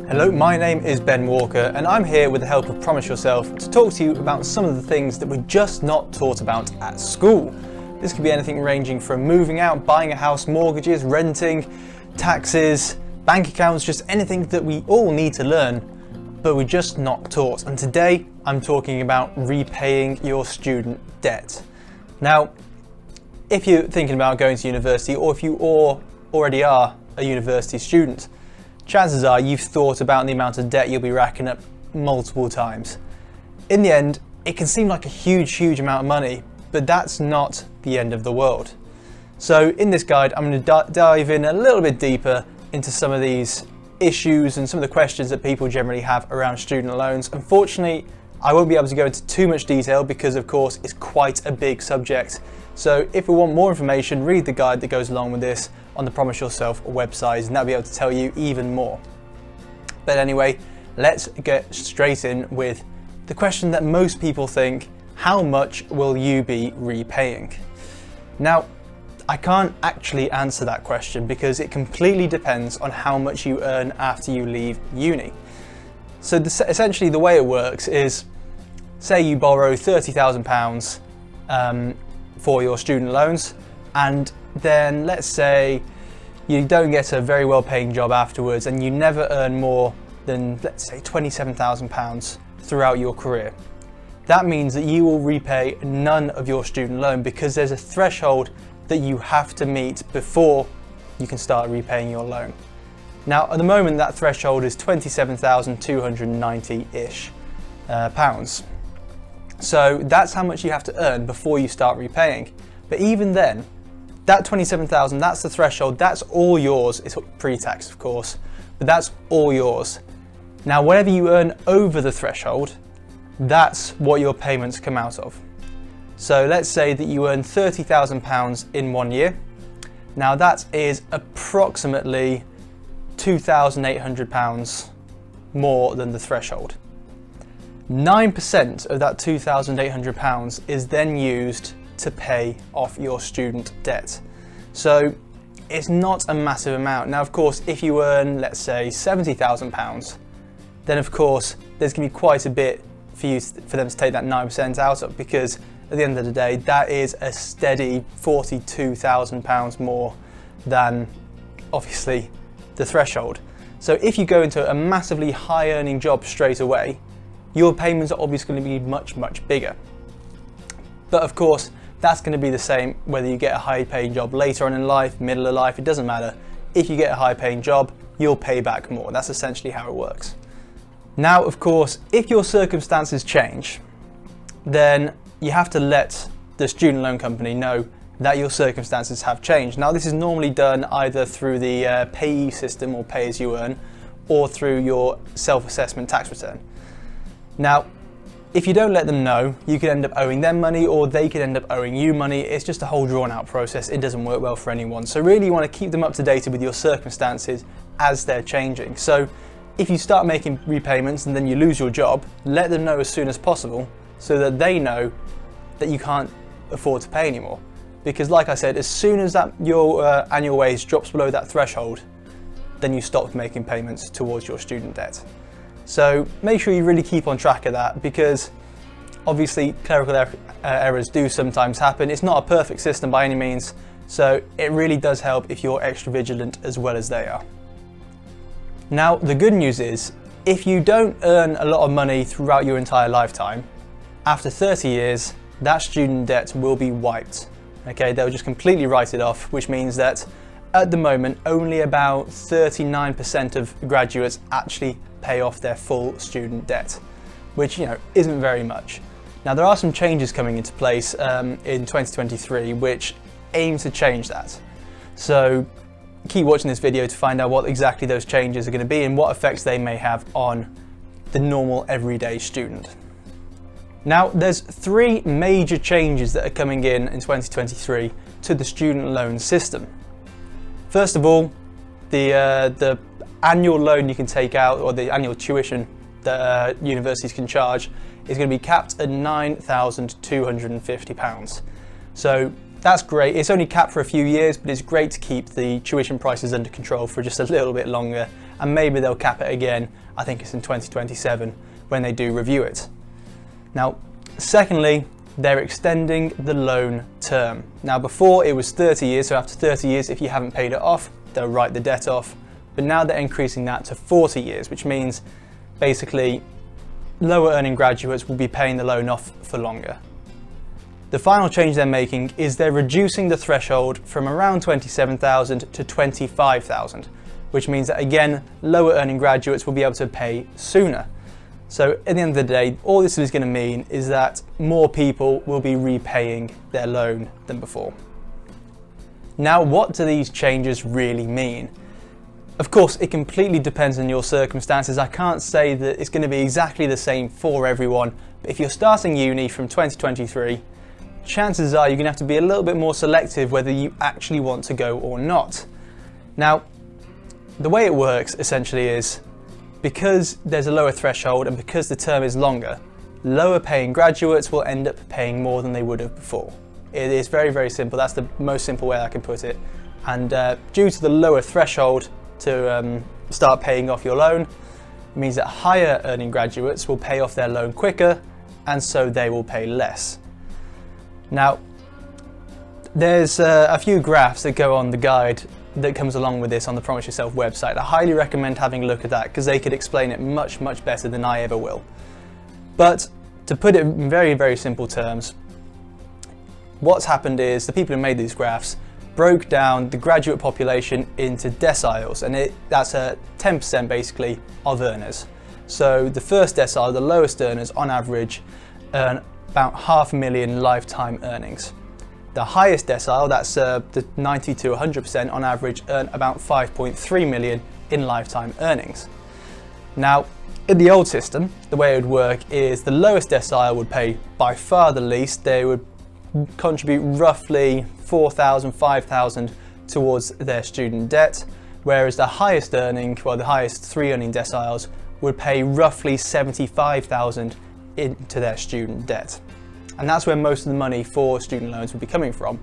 Hello, my name is Ben Walker and I'm here with the help of Promise Yourself to talk to you about some of the things that we're just not taught about at school. This could be anything ranging from moving out, buying a house, mortgages, renting, taxes, bank accounts, just anything that we all need to learn, but we're just not taught. And today I'm talking about repaying your student debt. Now, if you're thinking about going to university, or if you already are a university student, chances are you've thought about the amount of debt you'll be racking up multiple times. In the end, it can seem like a huge amount of money, but that's not the end of the world. So in this guide, I'm going to dive in a little bit deeper into some of these issues and some of the questions that people generally have around student loans. Unfortunately, I won't be able to go into too much detail because of course it's quite a big subject. So if you want more information, read the guide that goes along with this on the Promise Yourself website, and that'll be able to tell you even more. But anyway, let's get straight in with the question that most people think: how much will you be repaying? Now, I can't actually answer that question because it completely depends on how much you earn after you leave uni. So essentially the way it works is, say you borrow £30,000 for your student loans, and then let's say you don't get a very well paying job afterwards and you never earn more than, let's say, £27,000 throughout your career. That means that you will repay none of your student loan because there's a threshold that you have to meet before you can start repaying your loan. Now, at the moment, that threshold is £27,290-ish pounds. So that's how much you have to earn before you start repaying. But even then, that £27,000, that's the threshold, that's all yours. It's pre-tax, of course, but that's all yours. Now, whatever you earn over the threshold, that's what your payments come out of. So let's say that you earn £30,000 in 1 year. Now that is approximately £2,800 more than the threshold. 9% of that £2,800 is then used to pay off your student debt. So it's not a massive amount. Now, of course, if you earn, let's say, £70,000, then of course there's going to be quite a bit for them to take that 9% out of, because at the end of the day, that is a steady £42,000 more than obviously the threshold. So if you go into a massively high earning job straight away, your payments are obviously going to be much bigger. But of course, that's going to be the same whether you get a high paying job later on in life, middle of life, it doesn't matter. If you get a high paying job, you'll pay back more. That's essentially how it works. Now, of course, if your circumstances change, then you have to let the student loan company know that your circumstances have changed. Now, this is normally done either through the payee system, or pay as you earn, or through your self-assessment tax return. Now, if you don't let them know, you could end up owing them money, or they could end up owing you money. It's just a whole drawn out process. It doesn't work well for anyone. So really you want to keep them up to date with your circumstances as they're changing. So if you start making repayments and then you lose your job, let them know as soon as possible so that they know that you can't afford to pay anymore. Because like I said, as soon as your annual wage drops below that threshold, then you stop making payments towards your student debt. So make sure you really keep on track of that, because obviously clerical errors do sometimes happen. It's not a perfect system by any means, so it really does help if you're extra vigilant as well as they are. Now, the good news is, if you don't earn a lot of money throughout your entire lifetime, after 30 years, that student debt will be wiped. Okay, they'll just completely write it off, which means that at the moment, only about 39% of graduates actually pay off their full student debt, which, isn't very much. Now, there are some changes coming into place in 2023, which aim to change that. So keep watching this video to find out what exactly those changes are going to be and what effects they may have on the normal everyday student. Now, there's three major changes that are coming in 2023 to the student loan system. First of all, the annual loan you can take out, or the annual tuition that universities can charge, is going to be capped at £9,250. So that's great. It's only capped for a few years, but it's great to keep the tuition prices under control for just a little bit longer, and maybe they'll cap it again. I think it's in 2027 when they do review it. Now, secondly, they're extending the loan term. Now, before it was 30 years, so after 30 years, if you haven't paid it off, they'll write the debt off. But now they're increasing that to 40 years, which means basically lower earning graduates will be paying the loan off for longer. The final change they're making is they're reducing the threshold from around 27,000 to 25,000, which means that again, lower earning graduates will be able to pay sooner. So at the end of the day, all this is going to mean is that more people will be repaying their loan than before. Now, what do these changes really mean? Of course, it completely depends on your circumstances. I can't say that it's going to be exactly the same for everyone, but if you're starting uni from 2023, chances are you're going to have to be a little bit more selective whether you actually want to go or not. Now, the way it works essentially is, because there's a lower threshold and because the term is longer, lower paying graduates will end up paying more than they would have before. It is very, very simple. That's the most simple way I can put it. And due to the lower threshold to start paying off your loan, it means that higher earning graduates will pay off their loan quicker, and so they will pay less. Now, there's a few graphs that go on the guide that comes along with this on the Promise Yourself website. I highly recommend having a look at that because they could explain it much, much better than I ever will. But to put it in very, very simple terms, what's happened is the people who made these graphs broke down the graduate population into deciles, and that's a 10% basically of earners. So the first decile, the lowest earners on average, earn about 500,000 lifetime earnings. The highest decile, that's the 90 to 100% on average, earn about 5.3 million in lifetime earnings. Now, in the old system, the way it would work is the lowest decile would pay by far the least. They would contribute roughly 4,000, 5,000 towards their student debt, whereas the highest earning, well, the highest three earning deciles would pay roughly 75,000 into their student debt. And that's where most of the money for student loans would be coming from,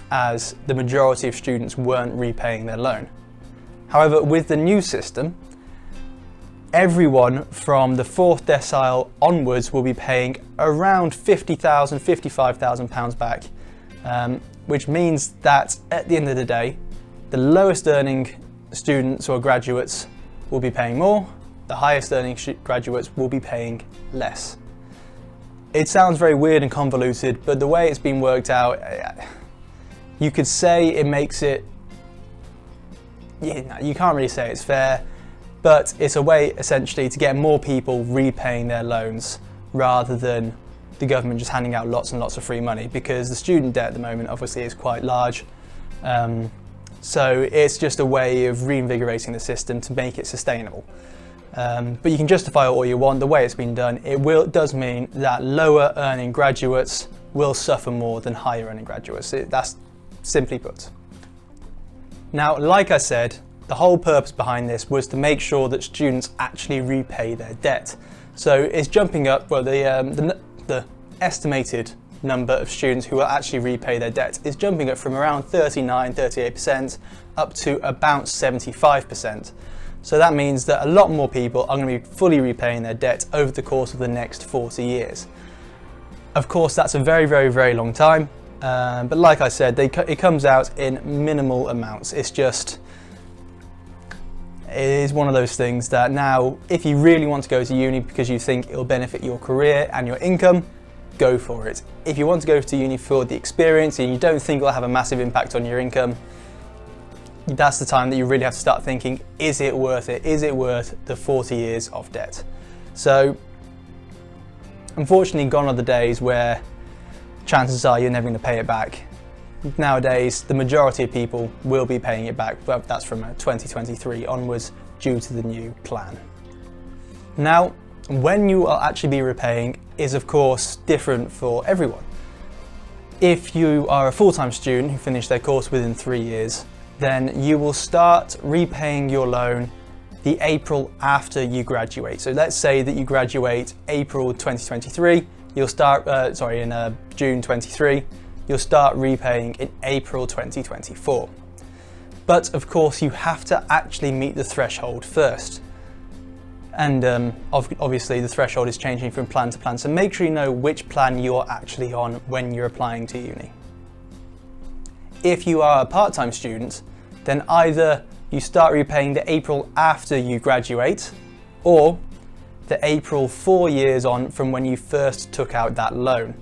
as the majority of students weren't repaying their loan. However, with the new system, everyone from the fourth decile onwards will be paying around £50,000, £55,000 back, which means that at the end of the day, the lowest earning students or graduates will be paying more, the highest earning graduates will be paying less. It sounds very weird and convoluted, but the way it's been worked out, you could say it makes it, you can't really say it's fair, but it's a way essentially to get more people repaying their loans rather than the government just handing out lots and lots of free money, because the student debt at the moment obviously is quite large. So it's just a way of reinvigorating the system to make it sustainable. But you can justify it all you want. The way it's been done, it does mean that lower earning graduates will suffer more than higher earning graduates. That's simply put. Now, like I said, the whole purpose behind this was to make sure that students actually repay their debt. So it's jumping up, well, the estimated number of students who will actually repay their debt is jumping up from around 39, 38% up to about 75%. So that means that a lot more people are going to be fully repaying their debt over the course of the next 40 years. Of course, that's a very, very, very long time. But like I said, it comes out in minimal amounts. It is one of those things that now, if you really want to go to uni because you think it'll benefit your career and your income, go for it. If you want to go to uni for the experience and you don't think it'll have a massive impact on your income, that's the time that you really have to start thinking, is it worth it? Is it worth the 40 years of debt? So, unfortunately, gone are the days where chances are you're never going to pay it back. Nowadays, the majority of people will be paying it back, but that's from 2023 onwards due to the new plan. Now, when you will actually be repaying is of course different for everyone. If you are a full-time student who finished their course within 3 years, then you will start repaying your loan the April after you graduate. So let's say that you graduate April 2023, you'll start, in June 23, you'll start repaying in April 2024. But of course, you have to actually meet the threshold first. And obviously the threshold is changing from plan to plan, so make sure you know which plan you're actually on when you're applying to uni. If you are a part-time student, then either you start repaying the April after you graduate, or the April 4 years on from when you first took out that loan.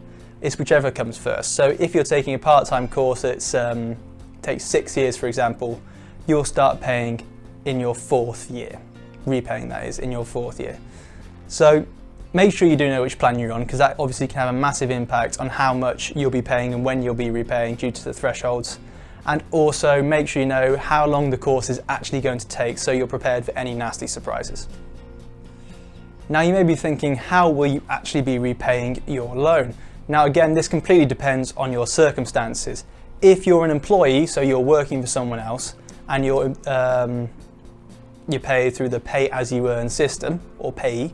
It's whichever comes first. So if you're taking a part-time course that's takes 6 years, for example, you'll start paying in your 4th year. Repaying, that is, in your 4th year. So make sure you do know which plan you're on, because that obviously can have a massive impact on how much you'll be paying and when you'll be repaying due to the thresholds. And also make sure you know how long the course is actually going to take, so you're prepared for any nasty surprises. Now you may be thinking, how will you actually be repaying your loan? Now again, this completely depends on your circumstances. If you're an employee, so you're working for someone else, and you're paid through the pay as you earn system, or payee,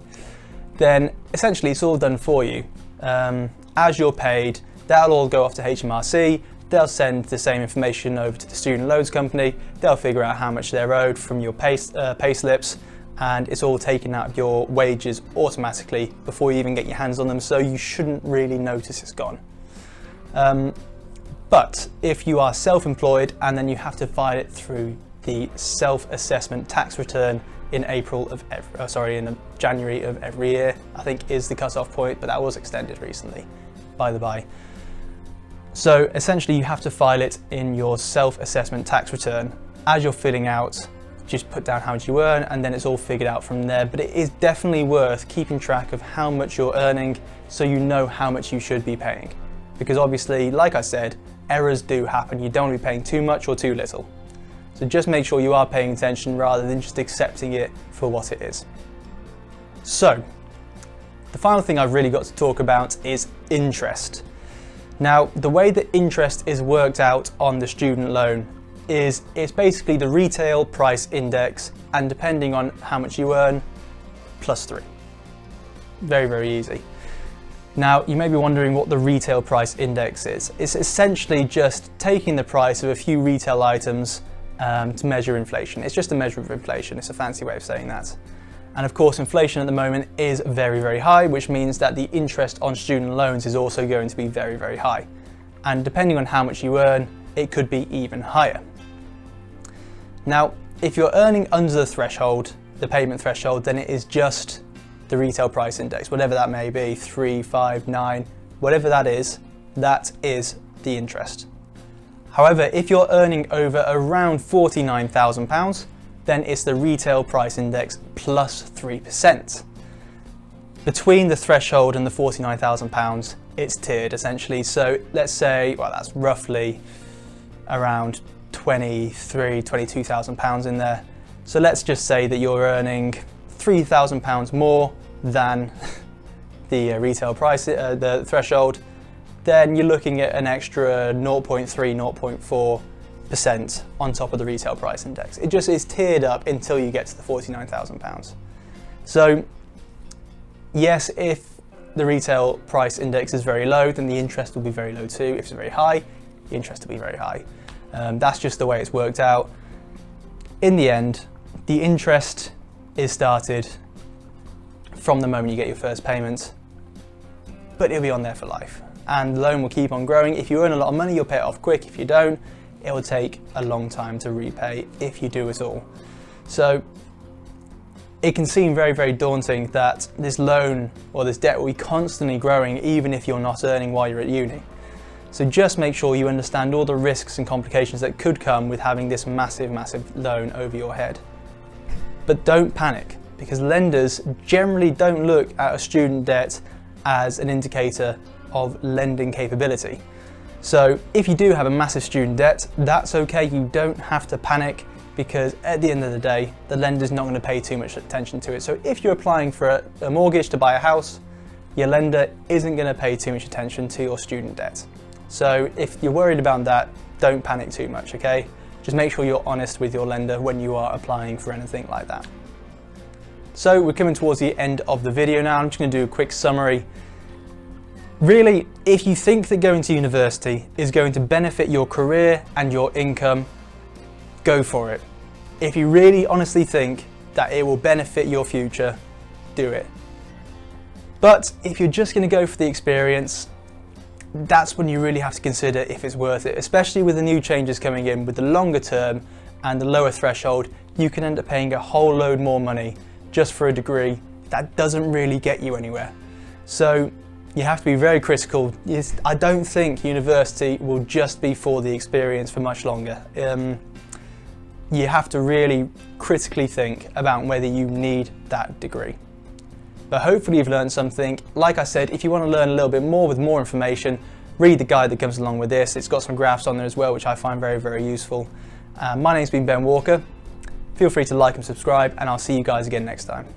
then essentially it's all done for you. As you're paid, that'll all go off to HMRC, they'll send the same information over to the student loans company, they'll figure out how much they're owed from your pay slips, and it's all taken out of your wages automatically before you even get your hands on them, so you shouldn't really notice it's gone. But if you are self-employed and then you have to file it through the self-assessment tax return in January of every year, I think is the cut-off point, but that was extended recently, by the by. So essentially you have to file it in your self-assessment tax return. As you're filling out, just put down how much you earn and then it's all figured out from there. But it is definitely worth keeping track of how much you're earning so you know how much you should be paying. Because obviously, like I said, errors do happen. You don't want to be paying too much or too little. So just make sure you are paying attention rather than just accepting it for what it is. So, the final thing I've really got to talk about is interest. Now, the way that interest is worked out on the student loan is it's basically the retail price index, and depending on how much you earn, +3. Very, very easy. Now, you may be wondering what the retail price index is. It's essentially just taking the price of a few retail items to measure inflation. It's just a measure of inflation. It's a fancy way of saying that. And of course, inflation at the moment is very, very high, which means that the interest on student loans is also going to be very, very high. And depending on how much you earn, it could be even higher. Now, if you're earning under the threshold, the payment threshold, then it is just the retail price index, whatever that may be, 3, 5, 9, whatever that is the interest. However, if you're earning over around £49,000, then it's the retail price index plus 3%. Between the threshold and the £49,000, it's tiered essentially. So let's say, well, that's roughly around £22,000 in there. So let's just say that you're earning £3,000 more than the retail price, the threshold, then you're looking at an extra 0.3, 0.4% on top of the retail price index. It just is tiered up until you get to the £49,000. So yes, if the retail price index is very low, then the interest will be very low too. If it's very high, the interest will be very high. That's just the way it's worked out. In the end, the interest is started from the moment you get your first payment, but it'll be on there for life. And the loan will keep on growing. If you earn a lot of money, you'll pay it off quick. If you don't, it will take a long time to repay, if you do at all. So it can seem very, very daunting that this loan or this debt will be constantly growing even if you're not earning while you're at uni. So just make sure you understand all the risks and complications that could come with having this massive, massive loan over your head. But don't panic, because lenders generally don't look at a student debt as an indicator of lending capability. So if you do have a massive student debt, that's okay. You don't have to panic, because at the end of the day, the lender's not going to pay too much attention to it. So if you're applying for a mortgage to buy a house, your lender isn't going to pay too much attention to your student debt. So if you're worried about that, don't panic too much, okay? Just make sure you're honest with your lender when you are applying for anything like that. So we're coming towards the end of the video now. I'm just going to do a quick summary. Really, if you think that going to university is going to benefit your career and your income, go for it. If you really honestly think that it will benefit your future, do it. But if you're just going to go for the experience, that's when you really have to consider if it's worth it, especially with the new changes coming in with the longer term and the lower threshold. You can end up paying a whole load more money just for a degree that doesn't really get you anywhere. So you have to be very critical. I don't think university will just be for the experience for much longer. You have to really critically think about whether you need that degree. But hopefully you've learned something. Like I said, if you want to learn a little bit more with more information, read the guide that comes along with this. It's got some graphs on there as well, which I find very, very useful. My name's been Ben Walker. Feel free to like and subscribe, and I'll see you guys again next time.